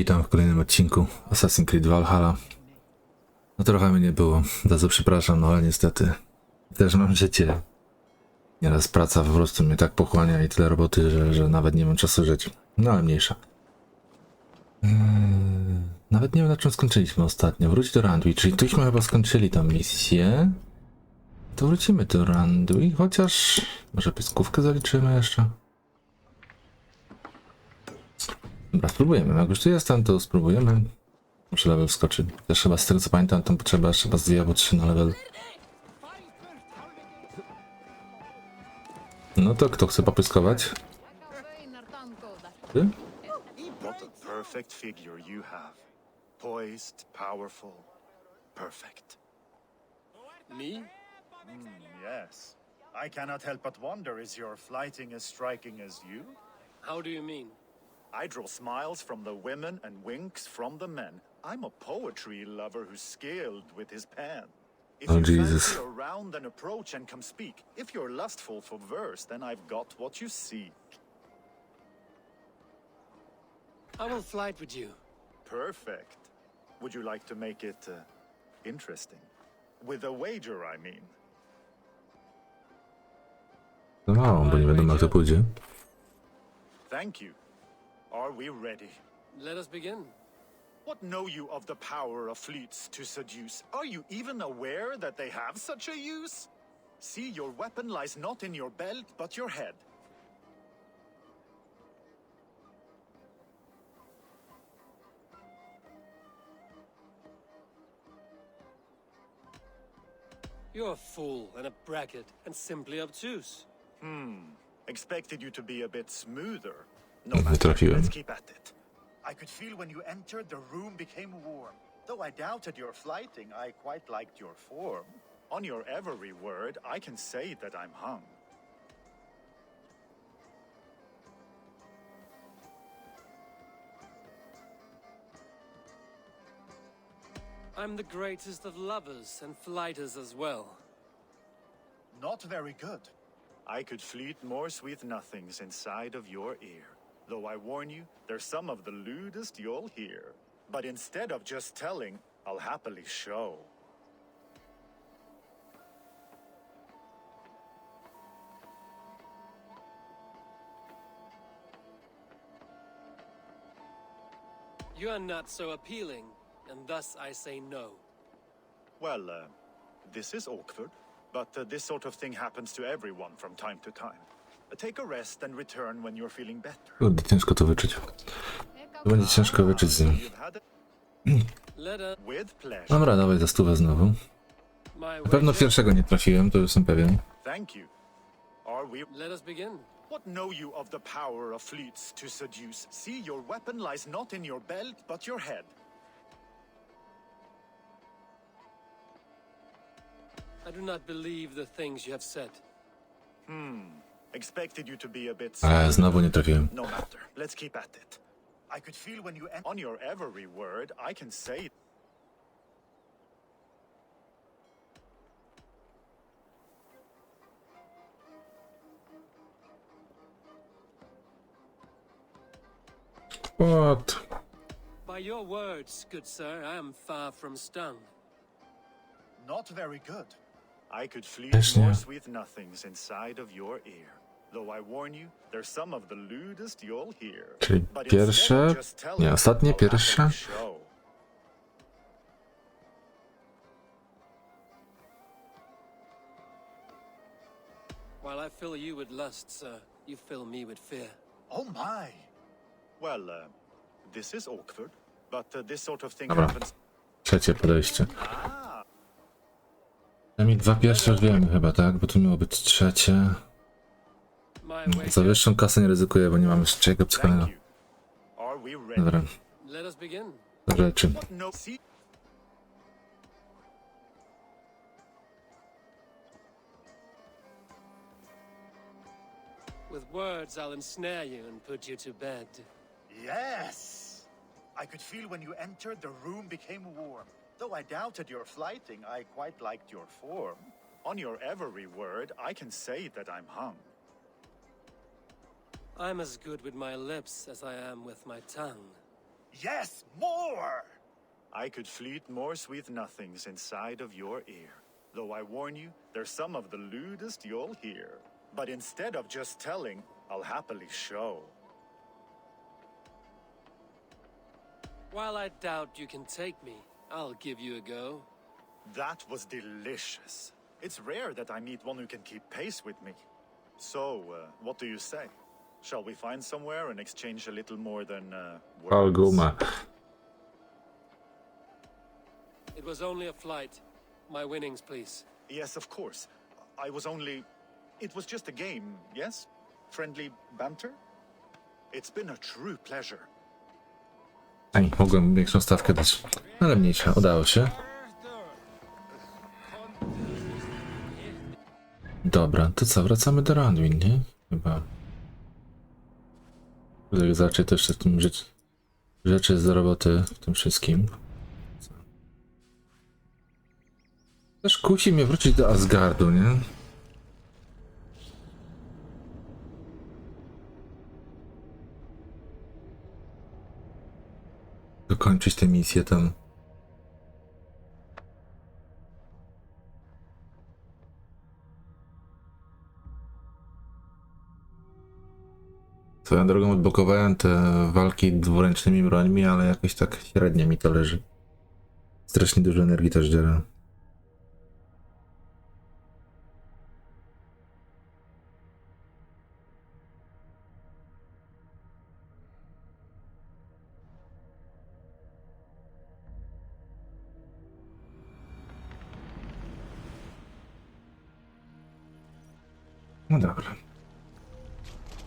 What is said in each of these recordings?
Witam w kolejnym odcinku Assassin's Creed Valhalla. No trochę mnie nie było, bardzo przepraszam, no ale niestety też mam życie. Nieraz praca po prostu mnie tak pochłania i tyle roboty, że nawet nie mam czasu żyć. No ale mniejsza. Nawet nie wiem, na czym skończyliśmy ostatnio. Wróć do Randwi, czyli tuśmy chyba skończyli tą misję. To wrócimy do Randwi, chociaż może pyskówkę zaliczymy jeszcze. Dobra, spróbujemy. Jak już tu jestem, to spróbujemy. Muszę level wskoczyć. Też chyba z tego co pamiętam, tam potrzeba chyba z 2 albo 3 na level. No to kto chce popyskować? Ty? What a perfect figure you have. Poised, powerful, perfect. Me? Yes. I cannot help but wonder, is your flighting as striking as you? How do you mean? I draw smiles from the women and winks from the men. I'm a poetry lover who's skilled with his pen. If Oh, you Jesus. fancy a round, then approach and come speak. If you're lustful for verse, then I've got what you seek. I will flight with you. Perfect. Would you like to make it interesting? With a wager, I mean. Za mało, bo nie wiadomo jak to pójdzie. Thank you. Are we ready? Let us begin. What know you of the power of fleets to seduce? Are you even aware that they have such a use? See, your weapon lies not in your belt, but your head. You're a fool and a braggart and simply obtuse. Expected you to be a bit smoother. No Nie matter, trafiłem. let's keep at it. I could feel when you entered, the room became warm. Though I doubted your flighting, I quite liked your form. On your every word, I can say that I'm hung. I'm the greatest of lovers and flighters as well. Not very good. I could fleet more sweet nothings inside of your ear. Though I warn you, they're some of the lewdest you'll hear. But instead of just telling, I'll happily show. You are not so appealing, and thus I say no. Well, this is awkward, but this sort of thing happens to everyone from time to time. Take a rest and return when you're feeling better. Kurde, ciężko to wyczuć. To będzie ciężko wyczuć z nim. You've had it Let us... with pleasure. Dobra, dawaj za stówę znowu. My Na pewno wager? pierwszego nie trafiłem, to już jestem pewien. Thank you. Are we... Let us begin. What know you of the power of fleets to seduce? See, your weapon lies not in your belt, but your head. I do not believe the things you have said. Expected you to be a bit... Znowu nie trafiłem. No matter. Let's keep at it. I could feel when you... On your every word, I can say... What? By your words, good sir, I am far from stung. Not very good. I could fleet Też more nie. sweet nothings inside of your ear. Though I warn you, they're some of the lewdest you'll hear. Czyli But pierwsze, instead of just telling, nie, ostatnie, I'll pierwsze. happily show. While I fill you with lust, sir, you fill me with fear. Oh my! Well, this is awkward, but this sort of thing Dobra. happens... Trzecie podejście. Ah, Przynajmniej 2 pierwsze już wiemy chyba, tak? Bo tu miało być trzecie. My Za wager? wyższą kasę nie ryzykuję, bo nie mam jeszcze czego thank psycholnego. you. Are we ready? Dobra, Let us begin. do rzeczy. What no... See... With words, I'll ensnare you and put you to bed. Yes! I could feel when you entered, the room became warm. Though I doubted your flighting, I quite liked your form. On your every word, I can say that I'm hung. I'm as good with my lips as I am with my tongue. Yes, more! I could fleet more sweet nothings inside of your ear. Though I warn you, they're some of the lewdest you'll hear. But instead of just telling, I'll happily show. While I doubt you can take me, I'll give you a go. That was delicious. It's rare that I meet one who can keep pace with me. So, what do you say? Shall we find somewhere and exchange a little more than, Pal words? guma. It was only a flight. My winnings, please. Yes, of course. It was just a game, yes? Friendly banter? It's been a true pleasure. Aj, mogłem większą stawkę dać. Ale mniejsza, udało się. Dobra, to co, wracamy do Randuin, nie? Chyba. Jak zacząć też z tym rzeczy z roboty w tym wszystkim. Co? Też kusi mnie wrócić do Asgardu, nie? Dokończyć tę misję tam. Swoją drogą odblokowałem te walki dwuręcznymi brońmi, ale jakoś tak średnio mi to leży. Strasznie dużo energii też dziela. No dobra.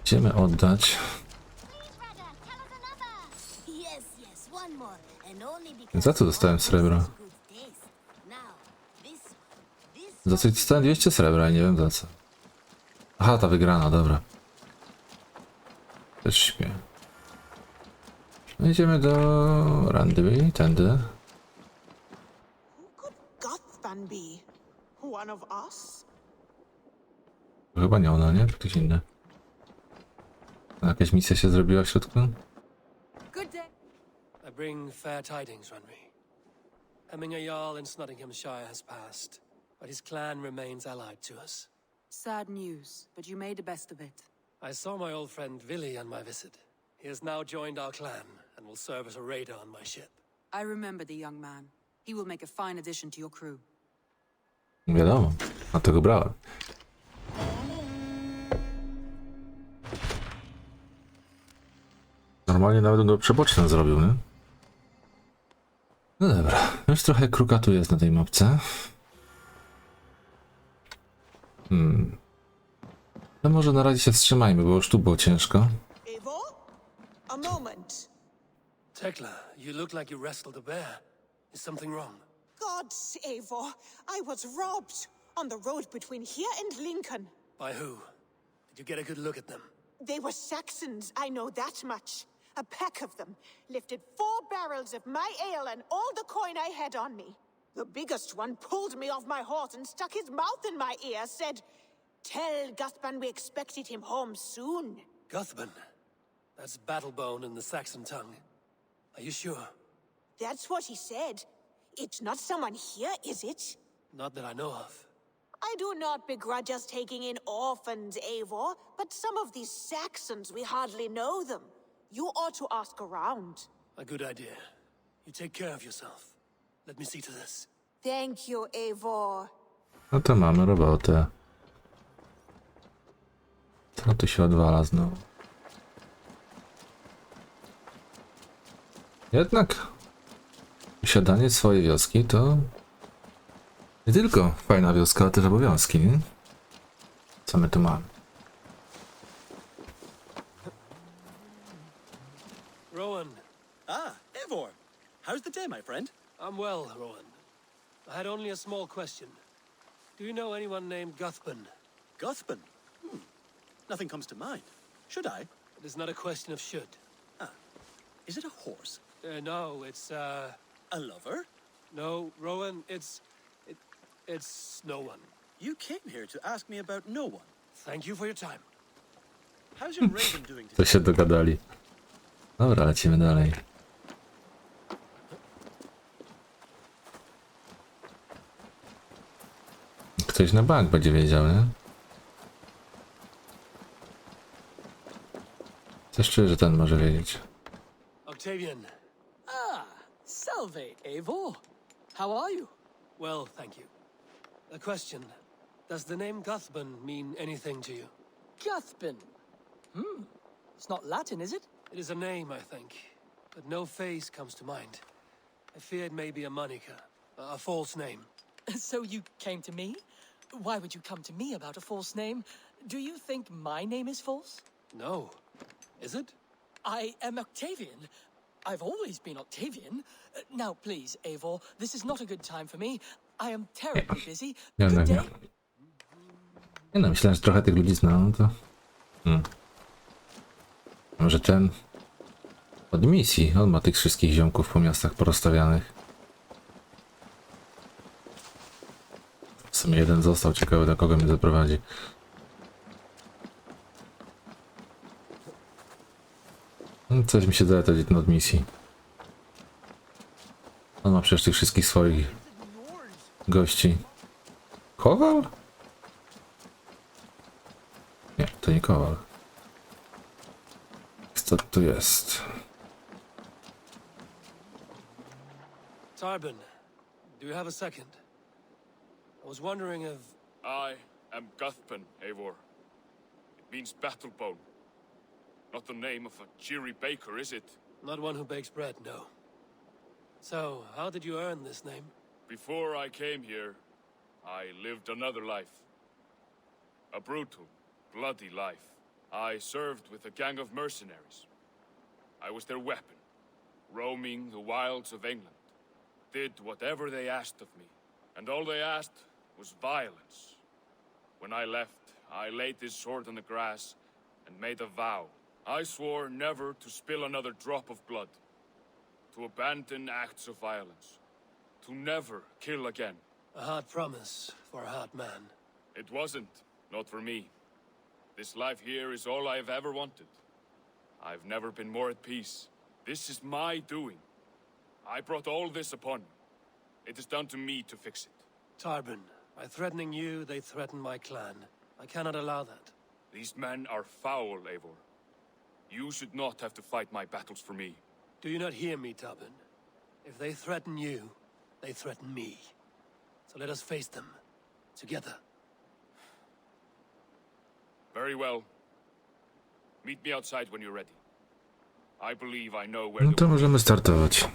Idziemy oddać. Za co dostałem srebro? Za co dostałem 200 srebra i nie wiem za co. Aha, ta wygrana, dobra. Też śpię. No idziemy do Randuin, tędy. Who could Gothban be? One of us? Chyba nie ona, nie? Ktoś inny. Jakaś misja się zrobiła w środku? Good day. I bring fair tidings, Runry. Hemminger Jarl in Nottinghamshire has passed, but his clan remains allied to us. Sad news, but you made the best of it. I saw my old friend Villy on my visit. He has now joined our clan and will serve as a raider on my ship. I remember the young man. He will make a fine addition to your crew. Wiadomo, a to go brałem. Normalnie nawet bym go przebocznym zrobił, nie? No dobra, już trochę kruka tu jest na tej mapce. No może na razie się wstrzymajmy, bo już tu było ciężko. Eivor? A moment. Tekla, you look like you wrestled a bear. Is something wrong? Gods, Eivor, I was robbed on the road between here and Lincoln. By who? Did you get a good look at them? They were Saxons, I know that much. A pack of them lifted 4 barrels of my ale and all the coin I had on me. The biggest one pulled me off my horse and stuck his mouth in my ear, said, "Tell Guthban we expected him home soon." Guthban. That's Battlebone in the Saxon tongue. Are you sure? That's what he said. It's not someone here, is it? Not that I know of. I do not begrudge us taking in orphans, Eivor, but some of these Saxons, we hardly know them. You ought to ask around. A good idea. You take care of yourself. Let me see to this. Thank you, Eivor. No to mamy robotę. Co tu się odwala znowu? Jednak posiadanie swojej wioski to nie tylko fajna wioska, ale też obowiązki, nie? Co my tu mamy? Rowan. Ah, Eivor. How's the day, my friend? I'm well, Rowan. I had only a small question. Do you know anyone named Guthban? Guthban? Nothing comes to mind. Should I? It is not a question of should. Is it a horse? No, it's, A lover? No, Rowan, it's no one. You came here to ask me about no one. Thank you for your time. How's your raven doing To today? się dogadali. Dobra, lecimy dalej. Ktoś na bank będzie wiedział, nie? Coś czuję, że ten może wiedzieć. Octavian. Ah, salve, Eivor. How are you? Well, thank you. A question. Does the name Guthban mean anything to you? Cuthbin. It's not Latin, is it? It is a name, I think, but no face comes to mind. I fear it may be a moniker, a false name. So you came to me? Why would you come to me about a false name? Do you think my name is false? No. Is it? I am Octavian. I've always been Octavian. Now, please, Eivor, this is not a good time for me. I am terribly busy. Nie, Good nie. day. Nie no, myślałem, że trochę tych ludzi znam, no to... Może ten... Od misji, on ma tych wszystkich ziomków po miastach porozstawianych. W sumie jeden został, ciekawy do kogo mnie zaprowadzi. Coś mi się daje ten od misji. On ma przecież tych wszystkich swoich gości. Kowal? Nie, to nie Kowal. Co tu jest? Tarbin, do you have a second? I was wondering if... I am Guthban, Eivor. It means battle bone. Not the name of a cheery baker, is it? Not one who bakes bread, no. So, how did you earn this name? Before I came here, I lived another life. A brutal, bloody life. I served with a gang of mercenaries. I was their weapon, roaming the wilds of England. Did whatever they asked of me, and all they asked was violence. When I left, I laid this sword on the grass and made a vow. I swore never to spill another drop of blood, to abandon acts of violence, to never kill again. A hard promise for a hard man. It wasn't, not for me. This life here is all I've ever wanted. I've never been more at peace. This is my doing. I brought all this upon me. It is down to me to fix it. Tarbin, by threatening you, they threaten my clan. I cannot allow that. These men are foul, Eivor. You should not have to fight my battles for me. Do you not hear me, Tarbin? If they threaten you, they threaten me. So let us face them. Together. Very well. Meet me outside when you're ready. I believe I know where No the to możemy startować.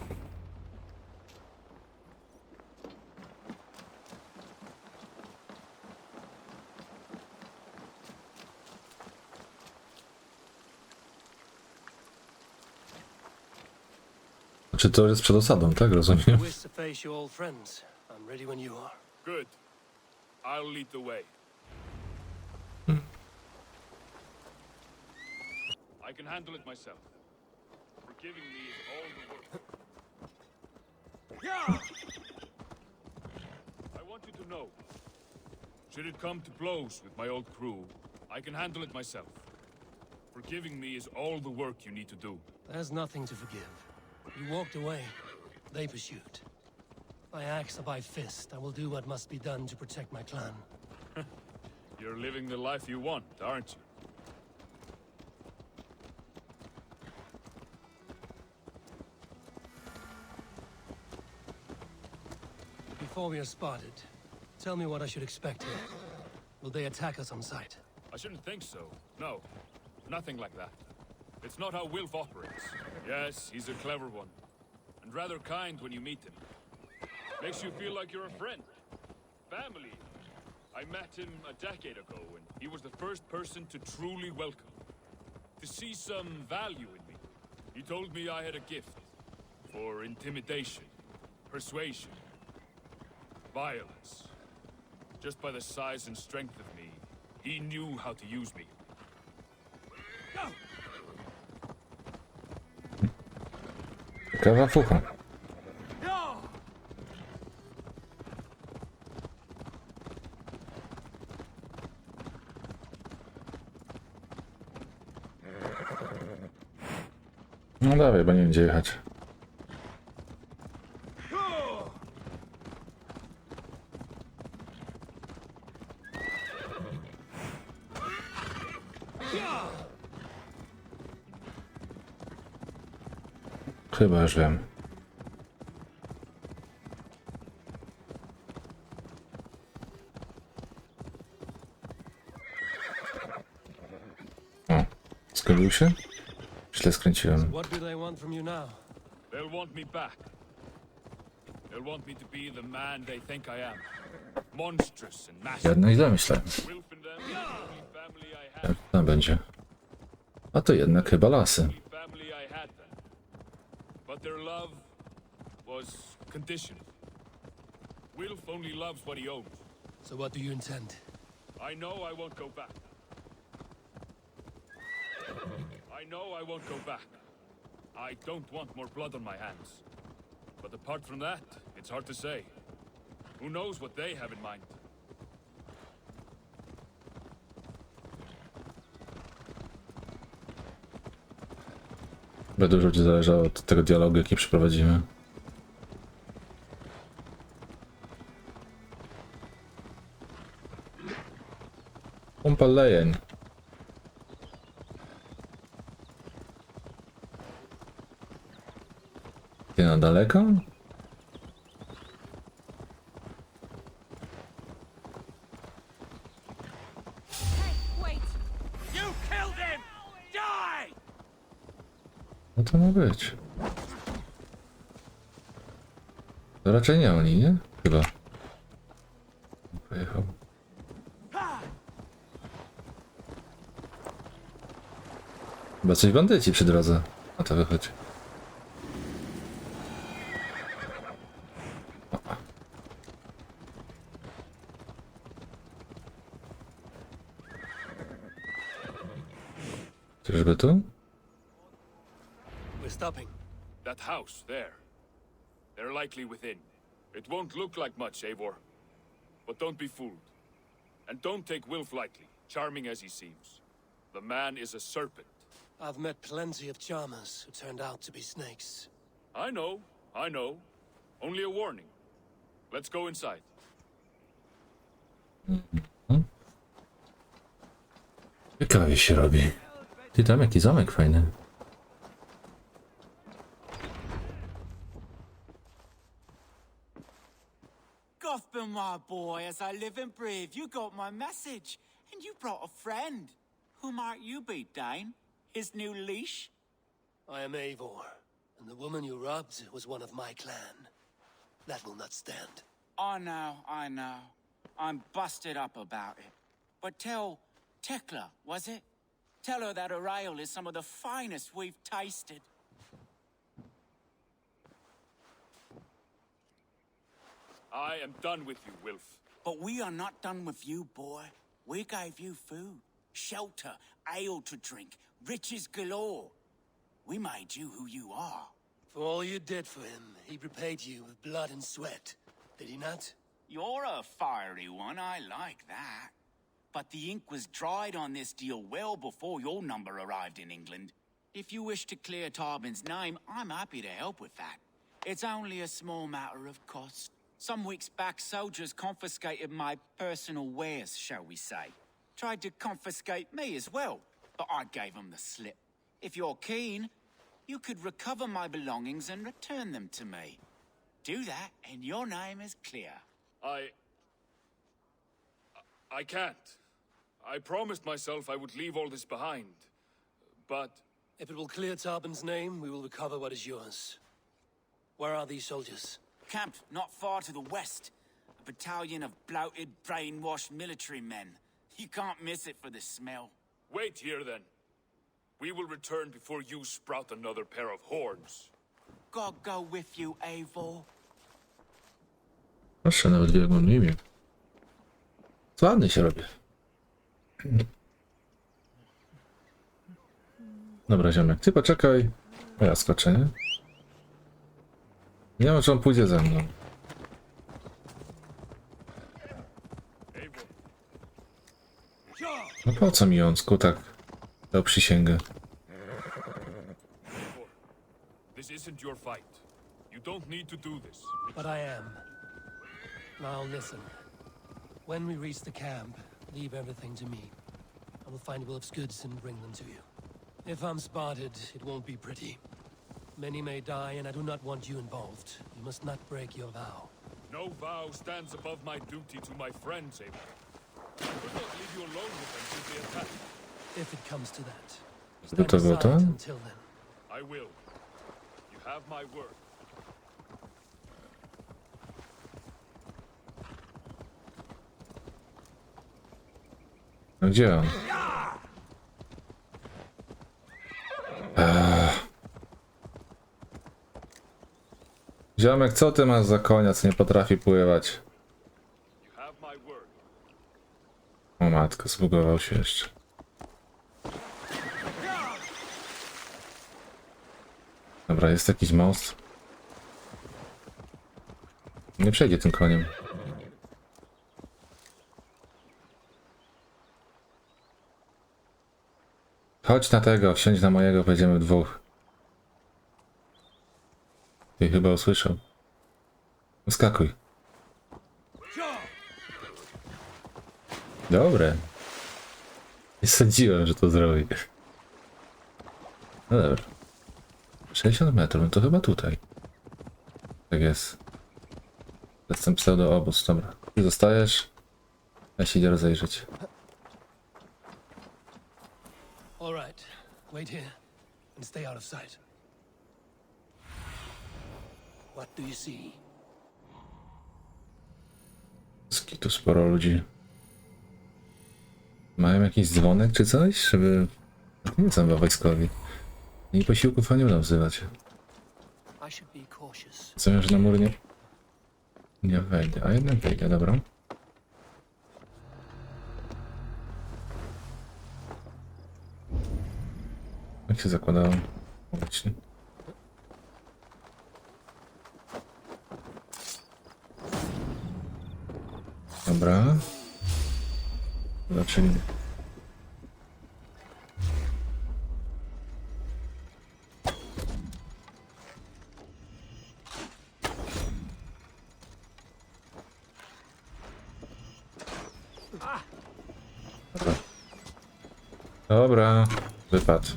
Czy to jest przed osadą, tak? Rozumiem. Wish to face your old friends. I'm ready when you are. Good. I'll lead the way. I can handle it myself. Forgiving me is all the work. I want you to know, should it come to blows with my old crew, I can handle it myself. Forgiving me is all the work you need to do. There's nothing to forgive. You walked away. They pursued. By axe or by fist, I will do what must be done to protect my clan. You're living the life you want, aren't you? Before we are spotted, tell me what I should expect here. Will they attack us on sight? I shouldn't think so. No, nothing like that. It's not how Wilf operates. Yes, he's a clever one. And rather kind when you meet him. Makes you feel like you're a friend. Family. I met him a decade ago, and he was the first person to truly welcome. To see some value in me. He told me I had a gift. For intimidation. Persuasion. Violence. Just by the size and strength of me, he knew how to use me. Kawa fucha. No dawaj, bo nie wiem gdzie jechać. Chyba już wiem. O, zgodził się? Źle skręciłem. What do they want from you now? They'll want me back. They'll want me to be the man they think I am. Monstrous and massive. Jednak źle myślałem. Wilf and them, the only family I had. Jak tam będzie? A to jednak chyba lasy. Only family I had then. But their love was conditional. Wilf only loves what he owns. So what do you intend? I know I won't go back. I know I won't go back. I don't want more blood on my hands. But apart from that, it's hard to say. Who knows what they have in mind? Dużo będzie zależało od tego dialogu, jaki przeprowadzimy. Pompa lejeń. Ty na daleko? No to ma być. To raczej nie oni, nie? Chyba. Pojechał. Chyba coś bandyci przy drodze. A to wychodzi. Czyżby tu? We're stopping. That house, there. They're likely within. It won't look like much, Eivor. But don't be fooled. And don't take Wilf lightly, charming as he seems. The man is a serpent. I've met plenty of charmers who turned out to be snakes. I know. Only a warning. Let's go inside. Ciekawie się robi. Ty tam jaki zamek fajny. Gotham, my boy, as I live and breathe, you got my message. And you brought a friend. Who might you be, Dane? His new leash? I am Eivor, and the woman you robbed was one of my clan. That will not stand. I know. I'm busted up about it. But tell Tekla, was it? Tell her that her ale is some of the finest we've tasted. I am done with you, Wilf. But we are not done with you, boy. We gave you food, shelter, ale to drink, riches galore. We made you who you are. For all you did for him, he repaid you with blood and sweat. Did he not? You're a fiery one, I like that. But the ink was dried on this deal well before your number arrived in England. If you wish to clear Tarbin's name, I'm happy to help with that. It's only a small matter of cost. Some weeks back, soldiers confiscated my personal wares, shall we say. Tried to confiscate me as well, but I gave them the slip. If you're keen, you could recover my belongings and return them to me. Do that, and your name is clear. I can't. I promised myself I would leave all this behind. But If it will clear Tarbin's name, we will recover what is yours. Where are these soldiers? Camped not far to the west. A battalion of bloated, brainwashed military men. You can't miss it for the smell. wait here then. We will return before you sprout another pair of horns. God go with you, Eivor. Proszę, nawet wie jak mam na imię. Ładny się robi. Dobra, ziomek, ty poczekaj. A ja skoczę, nie? Nie wiem, czy on pójdzie ze mną. Eivor, No po co mi on tak dał przysięgę? Eivor, this isn't your fight. You don't need to do this. But I am. Now listen. When we reach the camp, leave everything to me. I will find Wilf's goods and bring them to you. If I'm spotted, it won't be pretty. Many may die, and I do not want you involved. You must not break your vow. No vow stands above my duty to my friends, Abel. I could not leave you alone with them should they attack. If it comes to that. Stand aside Until then. I will. You have my word. No gdzie on? Ziomek, co ty masz za konia, co nie potrafi pływać? You have my word. O matko, zbugował się jeszcze. Dobra, jest jakiś most. Nie przejdzie tym koniem. Chodź na tego, wsiądź na mojego, pojedziemy w dwóch. Ty chyba usłyszał. Uskakuj. Dobre. Nie sądziłem, że to zrobi. No dobra. 60 metrów, no to chyba tutaj. Tak jest. To jest ten pseudo-obóz, dobra. Ty zostajesz, ja się idę rozejrzeć. All right. Wait here and stay out of sight. What do you see? Tu sporo ludzi. Mają jakiś dzwonek czy coś, żeby... Nie są chyba wojskowi. I posiłków nie będą wzywać. I should be cautious. Rozumiem, że na mur nie wejdę, a jednak wejdę, dobra. Jak się zakładało? Właśnie. Dobra. Zaczęli. Dobra. Dobra. Wypad.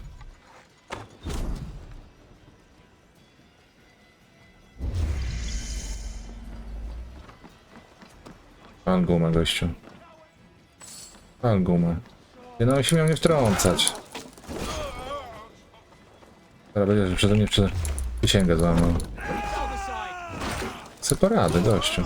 Pal gumę, gościu. Pal gumę. Nie no, się miał nie wtrącać. Teraz będzie, że przeze mnie przysięgę złamał. Co porady, gościu.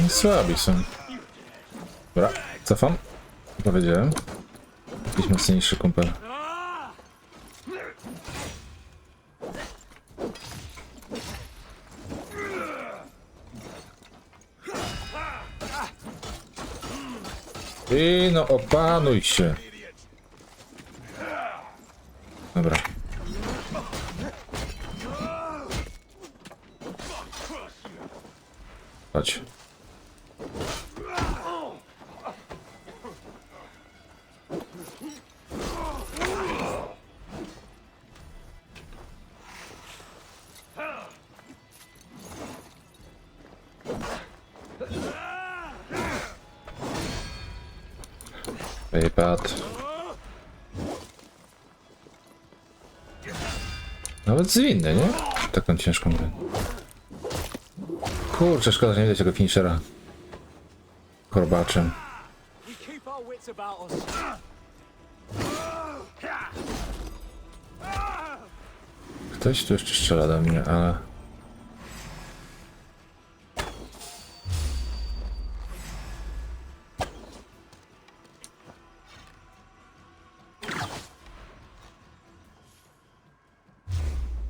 Słabi są. Dobra, cofam. Powiedziałem. Jakiś mocniejszy kumpel. I no opanuj się. Dobra. Chodź. Wypad. Nawet zwinny, nie? Taką ciężką grę. Kurczę, szkoda, że nie widać tego finishera. Korbaczem. Ktoś tu jeszcze strzela do mnie, ale...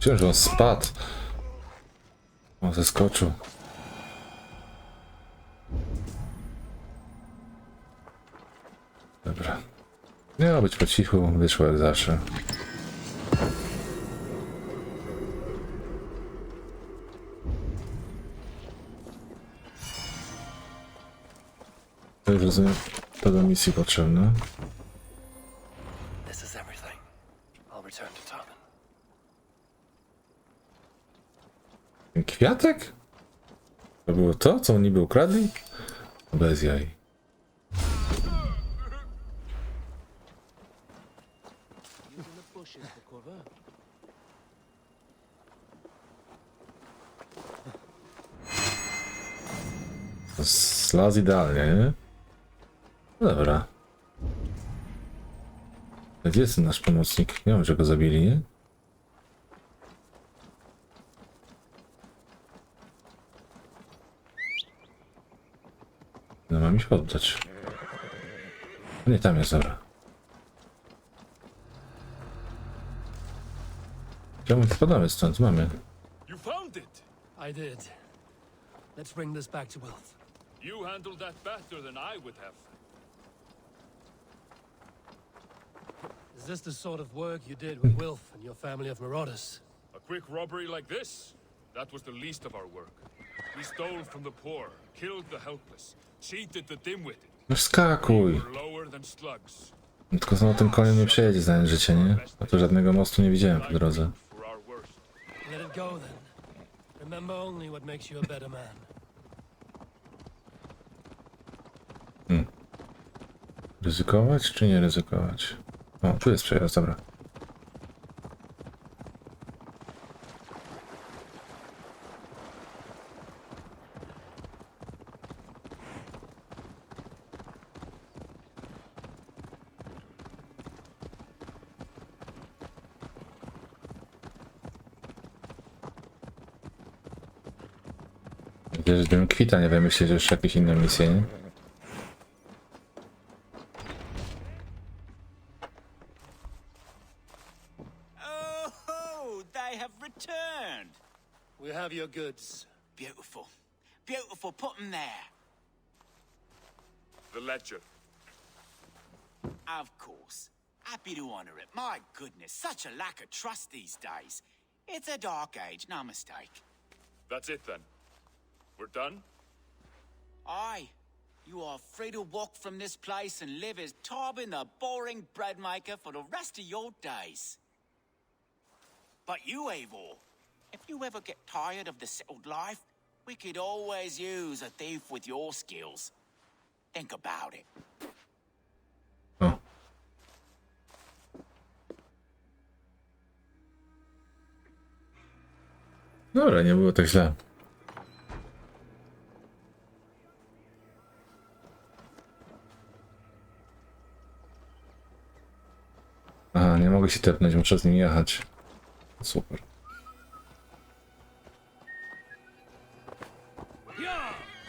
Myślałem, że on spadł. On zeskoczył. Dobra. Miało być po cichu, wyszło jak zawsze. To już rozumiem, to do misji potrzebne. This is everything. I'll return to Tarvin. Ten kwiatek? To było to, co oni by ukradli? Bez jaj. Slaz idealnie, nie? No dobra. Gdzie jest ten nasz pomocnik? Nie wiem, że go zabili, nie? No mam ich oddać. Nie, tam jest, dobra. Chciałbym spadamy stąd, mamy. You found it! I did. Let's bring this back to Wilf. You handled that better than I would have. Is this the sort of work you did with Wilf and your family of marauders? A quick robbery like this? That was the least of our work. We stole from the poor, killed the helpless, cheated the dimwitted. No wskakuj! We're lower than slugs. Tylko znowu tym koniem nie przejedzie znając życie, nie? A tu żadnego mostu nie widziałem po drodze. For our worst. Let it go then. Remember only what makes you a better man. Ryzykować czy nie ryzykować? O, tu jest przejazd, dobra. Wiesz, żebym kwita nie wymyślić, że jeszcze jakieś inne misje, nie? Oh, they have returned. We have your goods. Beautiful. Beautiful. Put them there. The ledger. Of course. Happy to honor it. My goodness, such a lack of trust these days. It's a dark age, no mistake. That's it then. We're done? Aye. You are free to walk from this place and live as Tarbin the boring bread maker for the rest of your days. But you, Eivor, if you ever get tired of the settled life, we could always use a thief with your skills. Think about it. O. Dobra, nie było tak źle. Aha, nie mogę się tepnąć, muszę z nim jechać. Super.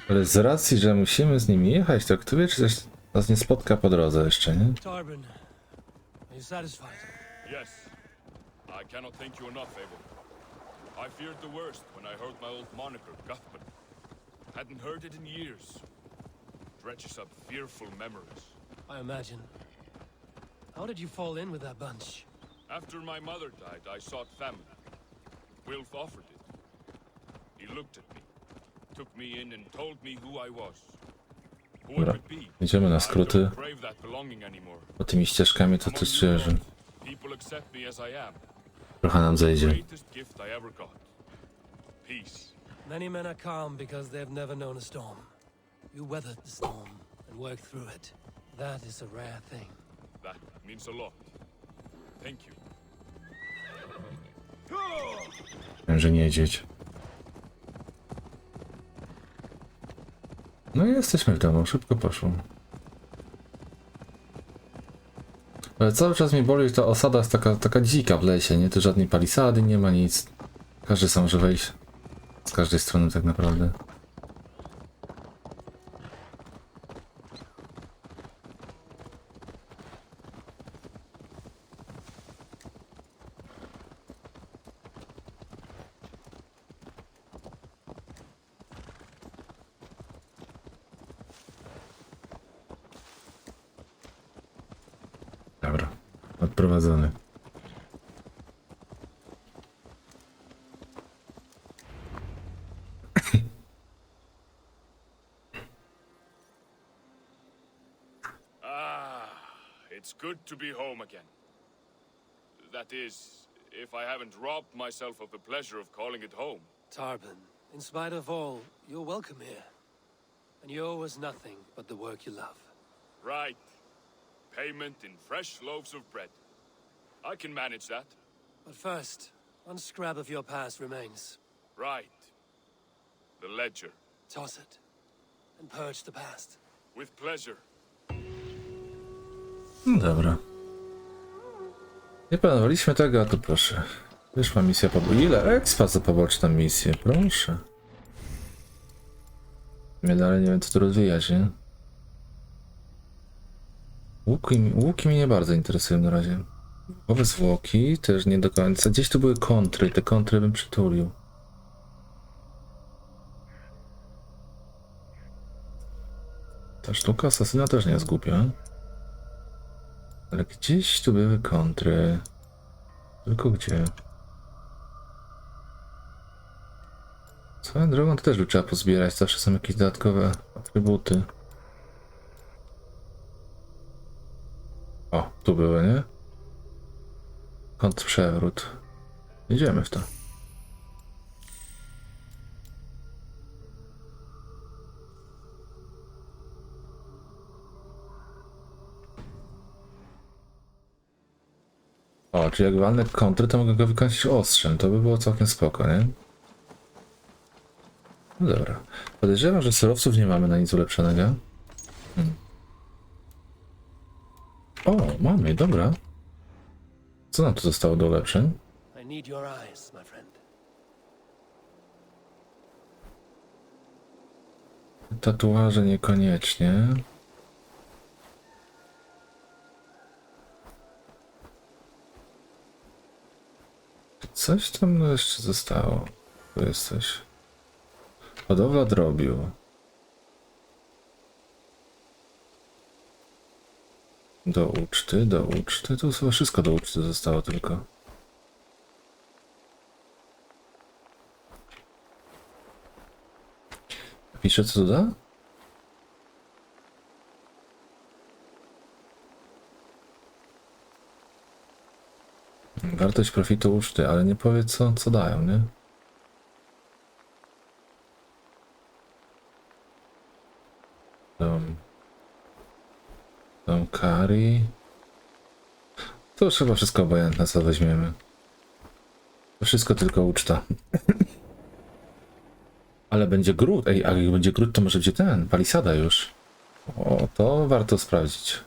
Ale z racji, że musimy z nim jechać, to kto wie, czy coś nas nie spotka po drodze jeszcze, nie? Tarvin, are you satisfied? Yes. I cannot thank you enough, Abel. I feared the worst when I heard my old moniker, Guthman. Hadn't heard it in years. Dredges up fearful memories. I imagine. How did you fall in with that bunch? After my mother died, I sought family. Wilf offered it. He looked at me, took me in and told me who I was. Who I Dobra, could be. idziemy na I skróty. don't crave that belonging anymore. Po tymi ścieżkami to coś czuję, że People accept me as I am. trochę nam zejdzie. Greatest gift I ever got. Peace. Many men are calm because they've never known a storm. You weathered the storm and worked through it. That is a rare thing. That means a lot. Thank you. Że niedźwiedź. No i jesteśmy w domu, szybko poszło. Ale cały czas mnie boli, że ta osada jest taka dzika w lesie, nie? Tu żadnej palisady nie ma, nic. Każdy sam może wejść z każdej strony tak naprawdę. Dobra, odprowadzony. It's good to be home again. That is, if I haven't robbed myself of the pleasure of calling it home. Tarban, in spite of all, you're welcome here. And you owe us nothing but the work you love. Right. Payment in fresh loaves of bread. I can manage that. But first, one scrap of your past remains. Right. The ledger. Toss it, and purge the past. With pleasure. No dobra. Nie planowaliśmy tego, a tu proszę. Wyszła misja poboczna. Ile expa za poboczną misję? Proszę. Ja dalej nie wiem, co tu rozwijać, nie? Łuki mnie nie bardzo interesują na razie. Owe zwłoki też nie do końca. Gdzieś tu były kontry, te kontry bym przytulił. Ta sztuka asasyna też nie jest głupia. Ale gdzieś tu były kontry. Tylko gdzie? Swoją drogą to też by trzeba pozbierać. Zawsze są jakieś dodatkowe atrybuty. O, tu były, nie? Kontrprzewrót. Idziemy w to. O, czyli jak walnę kontry, to mogę go wykończyć ostrzem. To by było całkiem spoko, nie? No dobra. Podejrzewam, że surowców nie mamy na nic ulepszonego. O, mamy, dobra. Co nam tu zostało do ulepszeń? I need your eyes, my friend. Tatuaże niekoniecznie. Coś tam jeszcze zostało. Tu jest coś. Hodowla drobiu. Do uczty, do uczty. Tu chyba wszystko do uczty zostało tylko. Pisze co tu da? Wartość profitu uczty, ale nie powie co dają, nie? Dom curry. To już chyba wszystko obojętne, co weźmiemy. To wszystko tylko uczta. Ale będzie gród. Ej, a jak będzie gród, to może będzie ten, palisada już. O, to warto sprawdzić.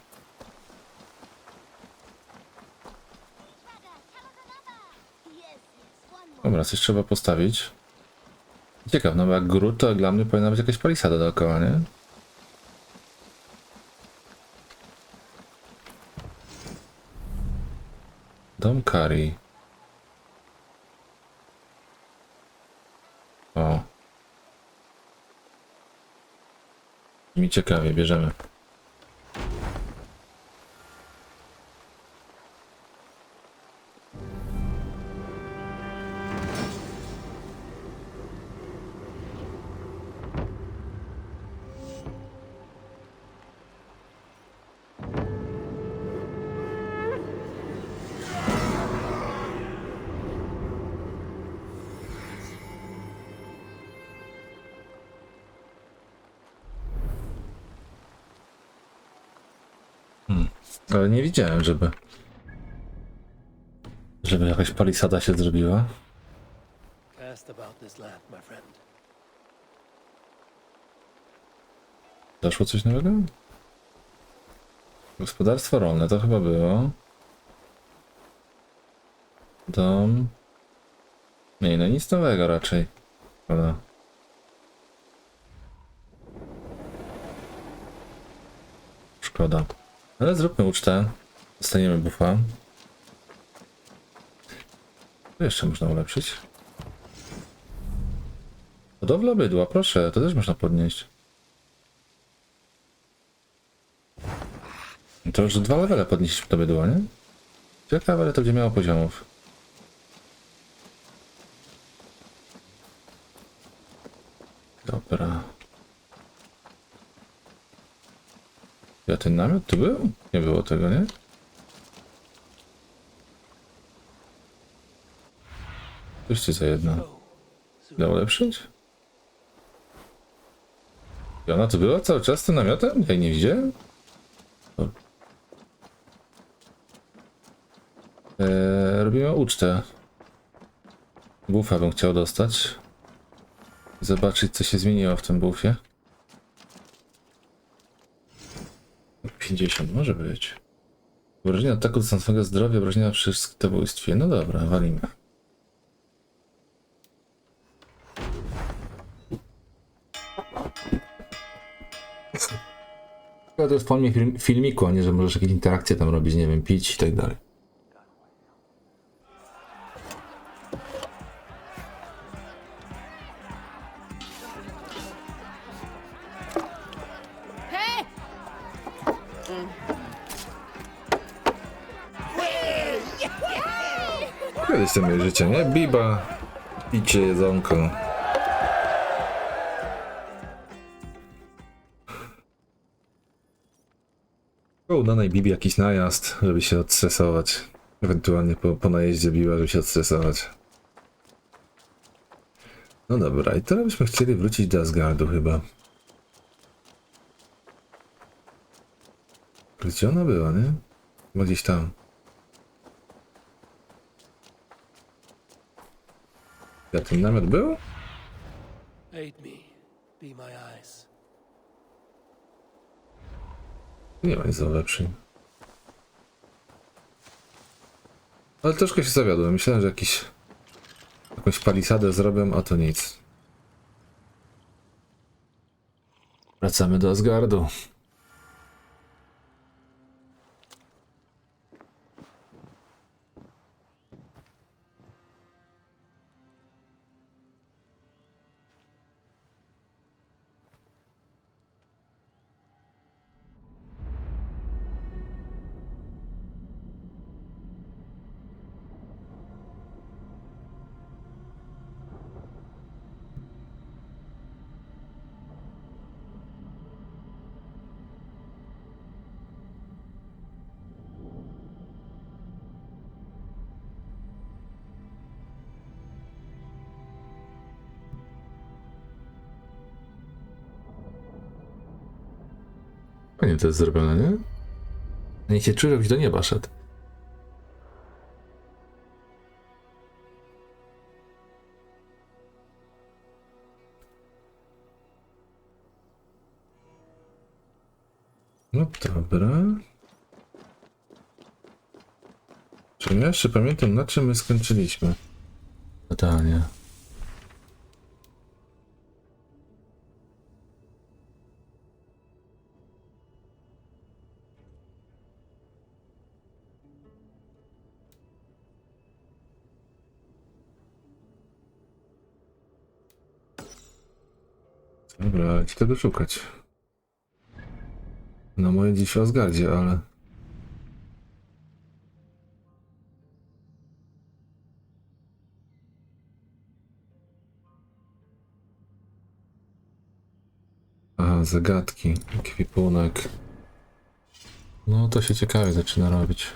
Dobra, coś trzeba postawić. Ciekaw, no bo jak gród, to dla mnie powinna być jakaś palisada dookoła, nie? Dom curry. O. Mi ciekawie, bierzemy. Ale nie widziałem, żeby jakaś palisada się zrobiła. Cast about this land, my friend. Doszło coś nowego? Gospodarstwo rolne, to chyba było. Dom. Nie, no nic nowego raczej. Prawda? Szkoda. Ale zróbmy ucztę. Dostaniemy buffa. Co jeszcze można ulepszyć? Hodowla bydła, proszę, to też można podnieść. To już 2 levele podnieść to bydło, nie? Ciekawe, ale to będzie miało poziomów. Dobra. Ja ten namiot tu był? Nie było tego, nie? Coś ci za jedno. Da ulepszyć? I ona tu była cały czas tym namiotem? Ja jej nie widziałem? Robimy ucztę. Buffa bym chciał dostać. Zobaczyć, co się zmieniło w tym buffie. 50 może być. Wrażenie ataku do samego zdrowia, wrażenia przy skrytobójstwie. No dobra, walimy. To jest w formie filmiku, a nie, że możesz jakieś interakcje tam robić, nie wiem, pić i tak dalej. Kiedyś to moje życie, nie? Biba, picie, jedzonko. Po udanej Bibie jakiś najazd, żeby się odstresować. Ewentualnie po najeździe biła, żeby się odstresować. No dobra, i teraz byśmy chcieli wrócić do Asgardu chyba. Gdzie ona była, nie? Chyba gdzieś tam. Ja ten namiot był? Aid me. Be my eyes. Nie ma nic za lepszym. Ale troszkę się zawiodłem. Myślałem, że jakąś palisadę zrobią, a to nic. Wracamy do Asgardu. Fajnie to jest zrobione, nie? Niech się czuje, jakbyś do nieba szedł. No dobra. Czy ja jeszcze pamiętam, na czym my skończyliśmy? Totalnie. Dobra, ci tego szukać. No moje dziś o Asgardzie, ale... Aha, zagadki, ekwipunek. No to się ciekawie zaczyna robić.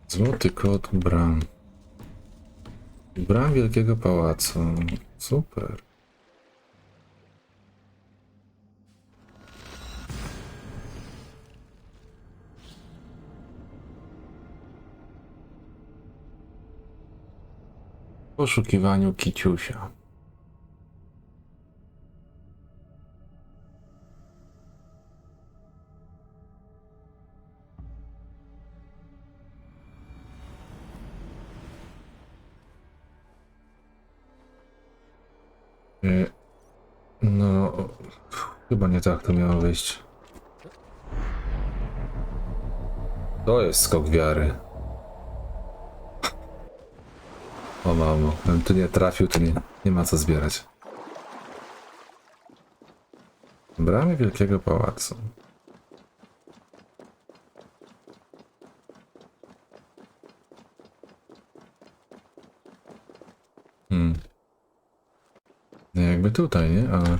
Złoty kod bram. Bram Wielkiego Pałacu. Super. W poszukiwaniu kiciusia. No, chyba nie tak to miało wyjść. To jest skok wiary. O mamo, gdybym tu nie trafił, to nie ma co zbierać. Bramy wielkiego pałacu. No jakby tutaj, nie? Ale...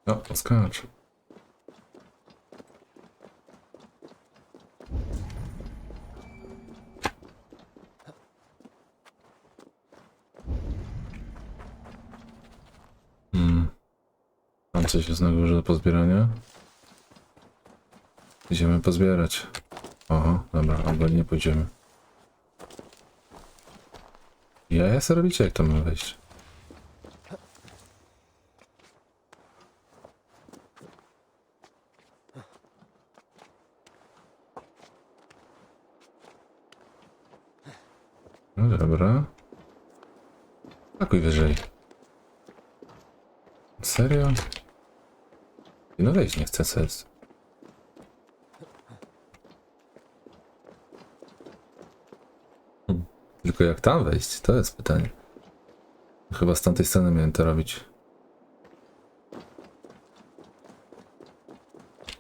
O, skacz. Mam coś jest na górze do pozbierania? Idziemy pozbierać. Oho, dobra, albo nie pójdziemy. Ja sobie robicie, jak to ma wejść? No dobra. Takuj wyżej. Serio? No wejść nie chcę, co jest. Tylko jak tam wejść? To jest pytanie. Chyba z tamtej strony miałem to robić.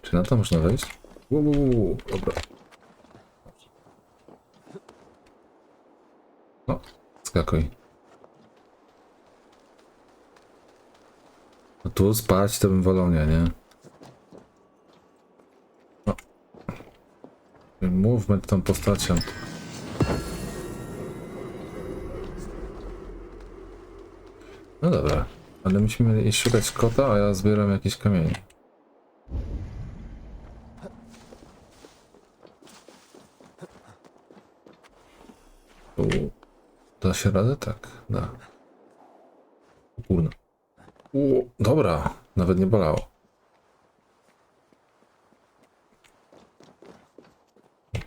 Czy na to można wejść? Dobra. No, skakuj. No tu spać to bym wolał, nie? No. Movement tą postacią. No dobra, ale musimy iść szukać kota, a ja zbieram jakieś kamienie. Da się radę? Tak, da. Kurna. Dobra, nawet nie bolało.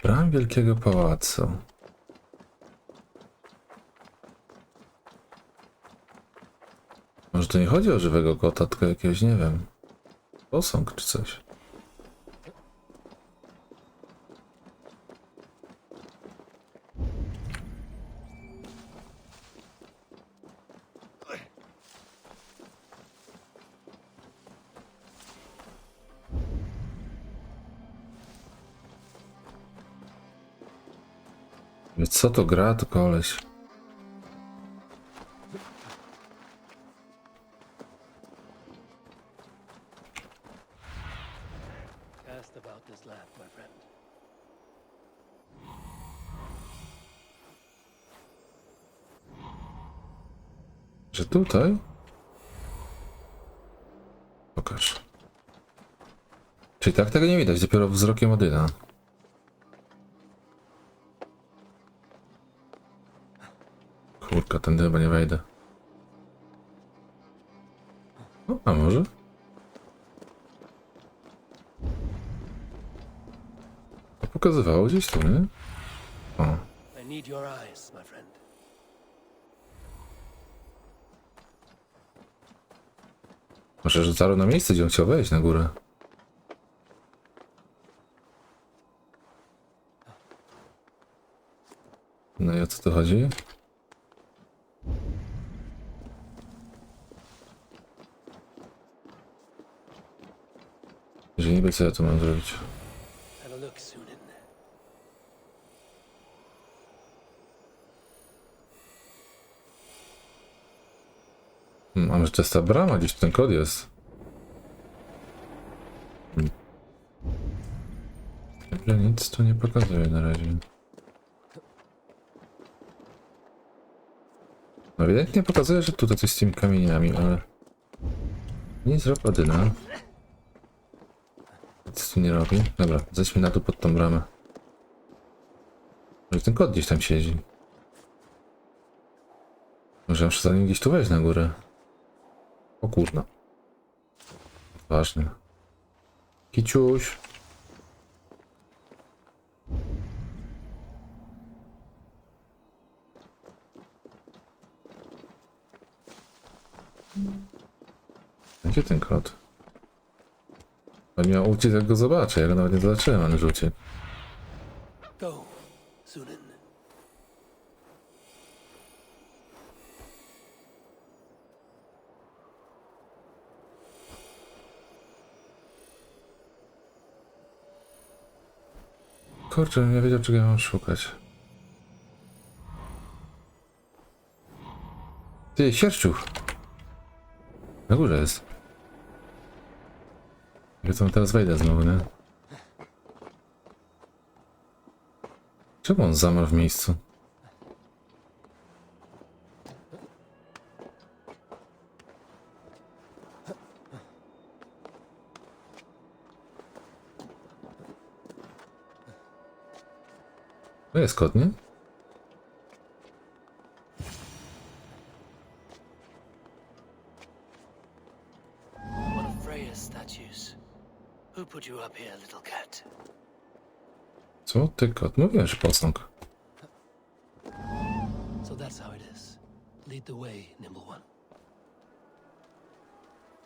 Bram wielkiego pałacu. Może to nie chodzi o żywego kota, tylko jakiegoś, nie wiem, posąg czy coś. Więc co to gra, to koleś. Cast about this land, my friend. Że tutaj? Pokaż. Czyli tak tego nie widać, dopiero wzrokiem Odyna. Kurka, tędy chyba nie wejdę. O, a może? To pokazywało gdzieś tu, nie? O. I need your eyes, my friend. Może rzucało na miejsce, gdzie on chciał wejść na górę. No i o co tu chodzi? Że niby co ja tu mam zrobić? Have a look, Sunan. A może to jest ta brama, gdzieś ten kod jest? Dobrze, nic tu nie pokazuje na razie. No ewidentnie pokazuje, że tutaj coś z tymi kamieniami, ale... Nic robi Odyna. Nic tu nie robi. Dobra, zejdźmy na dół pod tą bramę. Może ten kot gdzieś tam siedzi. Może muszę za nim gdzieś tu wejść na górę. O kurna. Ważne. Kiciuś. Gdzie ten kot? On miał uciec, jak go zobaczę. Ja go nawet nie zobaczyłem, ale rzucie. Go, Sunan. Kurczę, nie wiedział, czego ja mam szukać. Ty, sierściu! Na górze jest. Wie co, teraz wejdę znowu, nie? Czemu on zamarł w miejscu? To jest kot, nie? One of Freya's statues. Who put you up here, little cat? Co ty kot? Mówiłem, że posąg. So that's how it is. Lead the way, nimble one.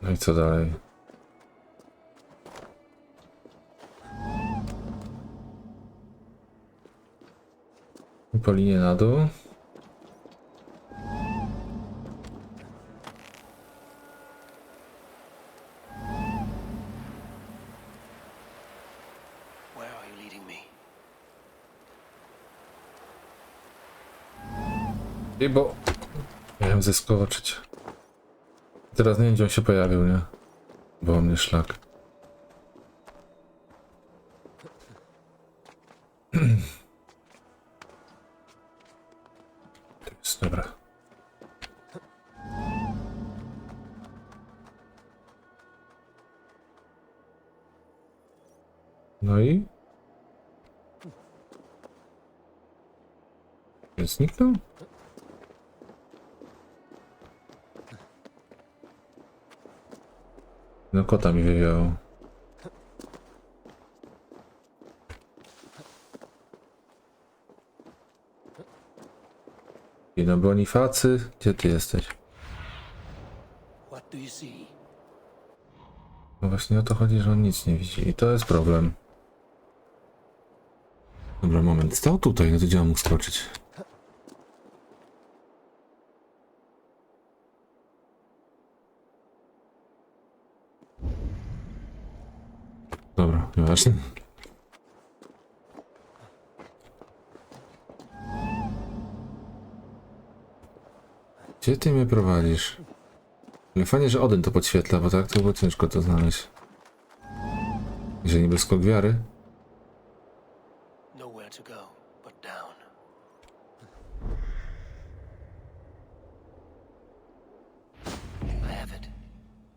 No i co dalej? I po linie na dół. Where are you leading me? I bo... Miałem zeskoczyć. Teraz nie wiem, gdzie on się pojawił, nie? Bo mnie szlak. To jest dobra. No i? Zniknął? No kota mi wywiało. I no Bonifacy, gdzie ty jesteś? What do you see? No właśnie o to chodzi, że on nic nie widzi i to jest problem. Dobra, moment, stał tutaj, no to gdzie on mógł skoczyć? Dobra, nieważne. Gdzie ty mnie prowadzisz? Ale fajnie, że Odyn to podświetla, bo tak to było ciężko to znaleźć. Że niby skok wiary. Nowhere to go but down. I have it.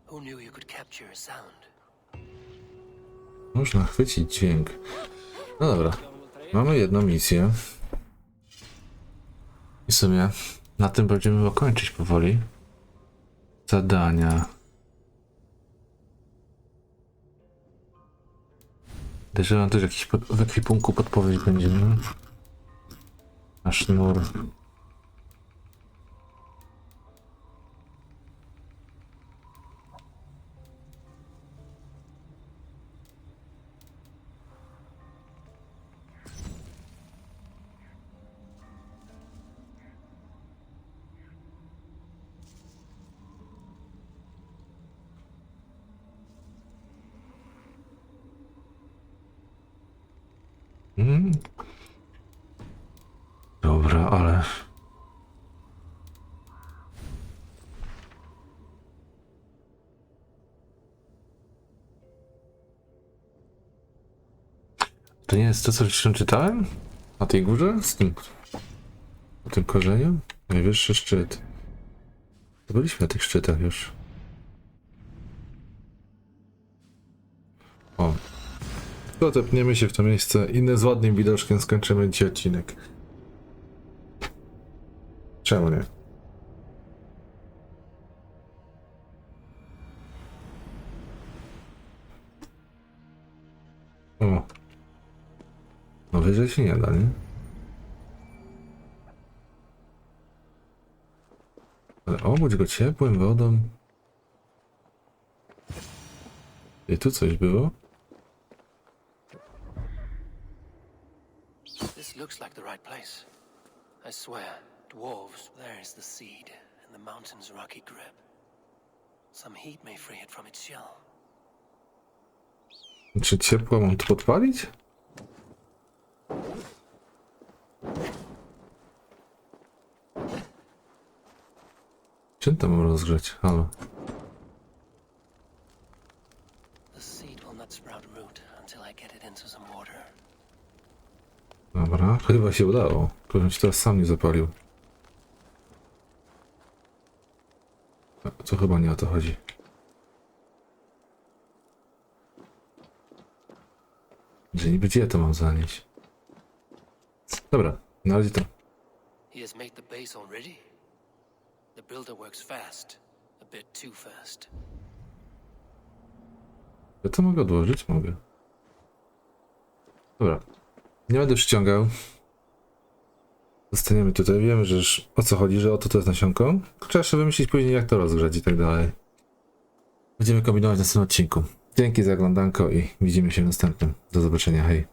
Who knew you could capture a sound? Można chwycić dźwięk. No dobra. Mamy jedną misję. I w sumie na tym będziemy kończyć powoli. Zadania. Podejrzewam też jakiś w ekwipunku podpowiedź będzie, nie? Na sznur. Dobra, ale... To nie jest to, co wcześniej czytałem? Na tej górze? Z tym... tym korzeniem? Najwyższy szczyt. To byliśmy na tych szczytach już. O. To tepniemy się w to miejsce. Inne z ładnym widoczkiem skończymy dzisiaj odcinek. Czemu nie? O. No wyżej się nie da, nie? Ale obudź go ciepłym wodą. I tu coś było? This looks like the right place. I swear, dwarves, there is the seed, and the mountain's rocky grip. Some heat may free it from its shell. Czy ciepło mam tu podpalić? Czym to mam rozgrzać? Halo. The seed will not sprout root until I get it into some water. Dobra, chyba się udało. Tylko się teraz sam nie zapalił. To chyba nie o to chodzi. Że niby gdzie to mam zanieść? Dobra, na razie to. He has made the base already? The builder works fast. A bit too fast. Ja to mogę odłożyć? Mogę. Dobra. Nie będę przyciągał. Zostaniemy tutaj. Wiemy, że już o co chodzi, że oto to jest nasionko. Trzeba jeszcze wymyślić później, jak to rozgrzać i tak dalej. Będziemy kombinować w następnym odcinku. Dzięki za oglądanko i widzimy się w następnym. Do zobaczenia, hej.